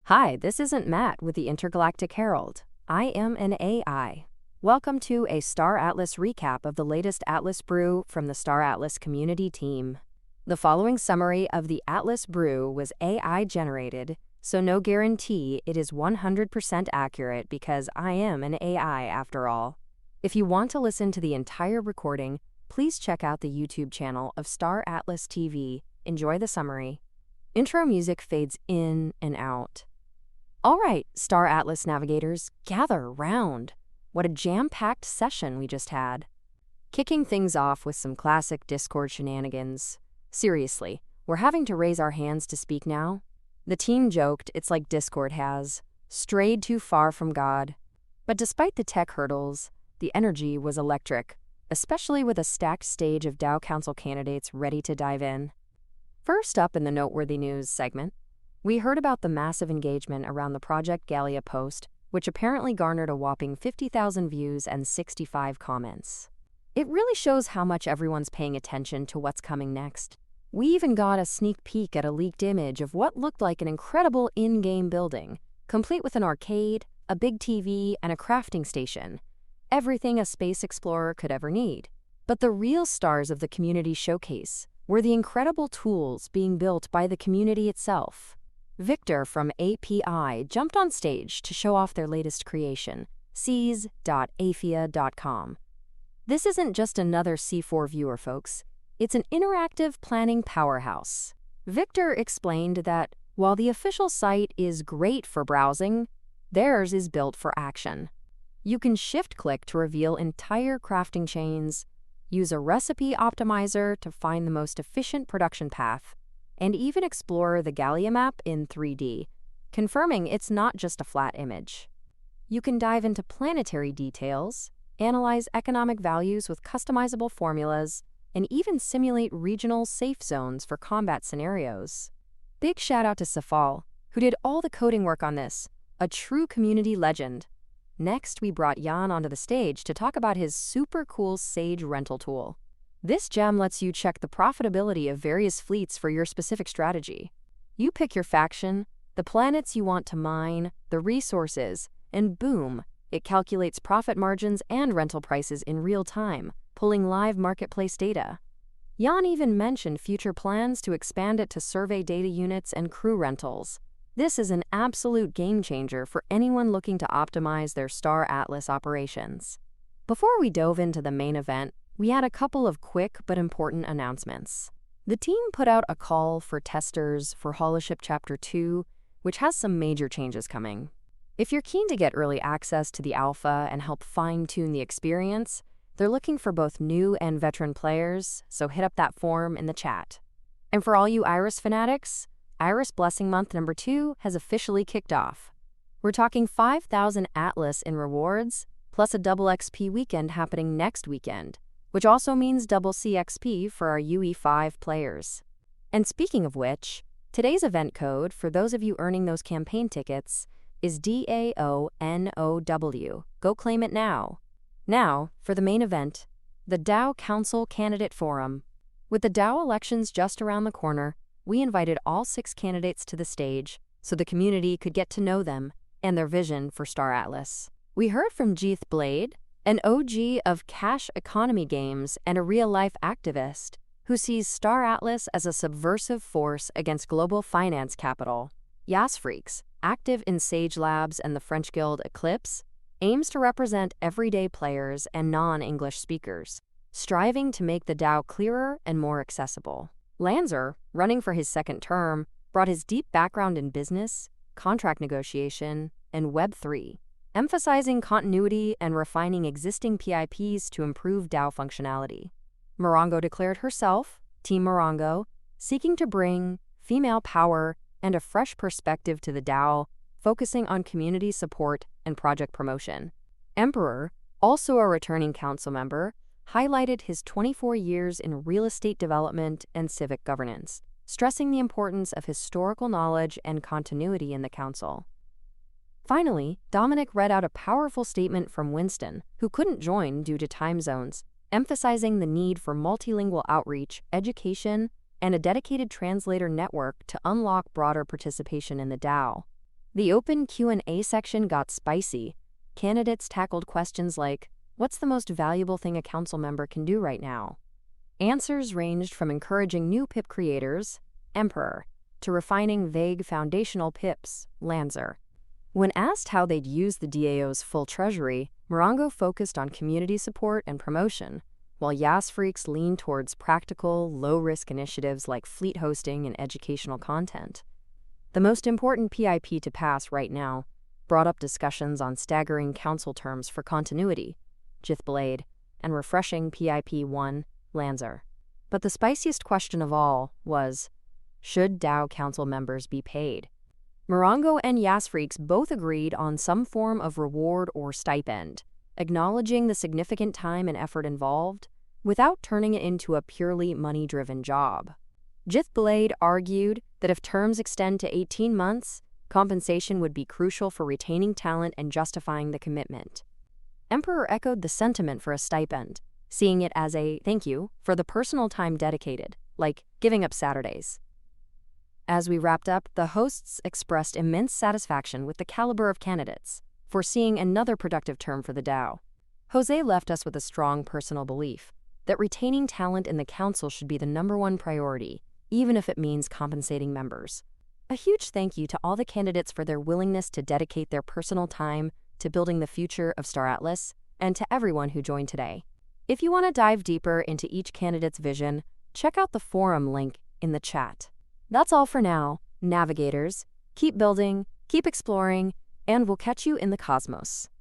Hi, this isn't Matt with the Intergalactic Herald. I am an AI. Welcome to a Star Atlas recap of the latest Atlas Brew from the Star Atlas community team. The following summary of the Atlas Brew was AI generated, so no guarantee it is 100% accurate because I am an AI after all. If you want to listen to the entire recording, please check out the YouTube channel of Star Atlas TV. Enjoy the summary. Intro music fades in and out. All right, Star Atlas navigators, gather round. What a jam-packed session we just had. Kicking things off with some classic Discord shenanigans. Seriously, we're having to raise our hands to speak now? The team joked it's like Discord has strayed too far from God. But despite the tech hurdles, the energy was electric, especially with a stacked stage of DAO Council candidates ready to dive in. First up in the noteworthy news segment, we heard about the massive engagement around the Project Gallia post, which apparently garnered a whopping 50,000 views and 65 comments. It really shows how much everyone's paying attention to what's coming next. We even got a sneak peek at a leaked image of what looked like an incredible in-game building, complete with an arcade, a big TV, and a crafting station. Everything a space explorer could ever need. But the real stars of the community showcase were the incredible tools being built by the community itself. Victor from API jumped on stage to show off their latest creation, seas.afia.com. This isn't just another C4 viewer, folks. It's an interactive planning powerhouse. Victor explained that while the official site is great for browsing, theirs is built for action. You can shift-click to reveal entire crafting chains, use a recipe optimizer to find the most efficient production path, and even explore the Gallia map in 3D, confirming it's not just a flat image. You can dive into planetary details, analyze economic values with customizable formulas, and even simulate regional safe zones for combat scenarios. Big shout out to Safal, who did all the coding work on this, a true community legend. Next, we brought Jan onto the stage to talk about his super cool Sage rental tool. This gem lets you check the profitability of various fleets for your specific strategy. You pick your faction, the planets you want to mine, the resources, and boom, it calculates profit margins and rental prices in real time, pulling live marketplace data. Jan even mentioned future plans to expand it to survey data units and crew rentals. This is an absolute game changer for anyone looking to optimize their Star Atlas operations. Before we dove into the main event, we had a couple of quick but important announcements. The team put out a call for testers for Holoship Chapter 2, which has some major changes coming. If you're keen to get early access to the alpha and help fine-tune the experience, they're looking for both new and veteran players, so hit up that form in the chat. And for all you Iris fanatics, Iris Blessing Month number 2 has officially kicked off. We're talking 5,000 Atlas in rewards, plus a double XP weekend happening next weekend, which also means double CXP for our UE5 players. And speaking of which, today's event code for those of you earning those campaign tickets is DAONOW. Go claim it now. Now, for the main event, the DAO Council Candidate Forum. With the DAO elections just around the corner, we invited all 6 candidates to the stage so the community could get to know them and their vision for Star Atlas. We heard from Jeeth Blade, an OG of cash economy games and a real-life activist who sees Star Atlas as a subversive force against global finance capital. Yas Freaks, active in Sage Labs and the French guild Eclipse, aims to represent everyday players and non-English speakers, striving to make the DAO clearer and more accessible. Lanzer, running for his second term, brought his deep background in business, contract negotiation, and Web3, emphasizing continuity and refining existing PIPs to improve DAO functionality. Morongo declared herself, Team Morongo, seeking to bring female power and a fresh perspective to the DAO, focusing on community support and project promotion. Emperor, also a returning council member, highlighted his 24 years in real estate development and civic governance, stressing the importance of historical knowledge and continuity in the council. Finally, Dominic read out a powerful statement from Winston, who couldn't join due to time zones, emphasizing the need for multilingual outreach, education, and a dedicated translator network to unlock broader participation in the DAO. The open Q&A section got spicy. Candidates tackled questions like, what's the most valuable thing a council member can do right now? Answers ranged from encouraging new pip creators, Emperor, to refining vague foundational pips, Lancer. When asked how they'd use the DAO's full treasury, Morongo focused on community support and promotion, while Yas Freaks leaned towards practical, low-risk initiatives like fleet hosting and educational content. The most important PIP to pass right now brought up discussions on staggering council terms for continuity, Jith Blade, and refreshing PIP 1, Lancer. But the spiciest question of all was, should DAO council members be paid? Morongo and Yas Freaks both agreed on some form of reward or stipend, acknowledging the significant time and effort involved without turning it into a purely money-driven job. Jith Blade argued that if terms extend to 18 months, compensation would be crucial for retaining talent and justifying the commitment. Emperor echoed the sentiment for a stipend, seeing it as a thank you for the personal time dedicated, like giving up Saturdays. As we wrapped up, the hosts expressed immense satisfaction with the caliber of candidates, foreseeing another productive term for the DAO. Jose left us with a strong personal belief that retaining talent in the council should be the #1 priority, even if it means compensating members. A huge thank you to all the candidates for their willingness to dedicate their personal time to building the future of Star Atlas, and to everyone who joined today. If you want to dive deeper into each candidate's vision, check out the forum link in the chat. That's all for now, navigators. Keep building, keep exploring, and we'll catch you in the cosmos.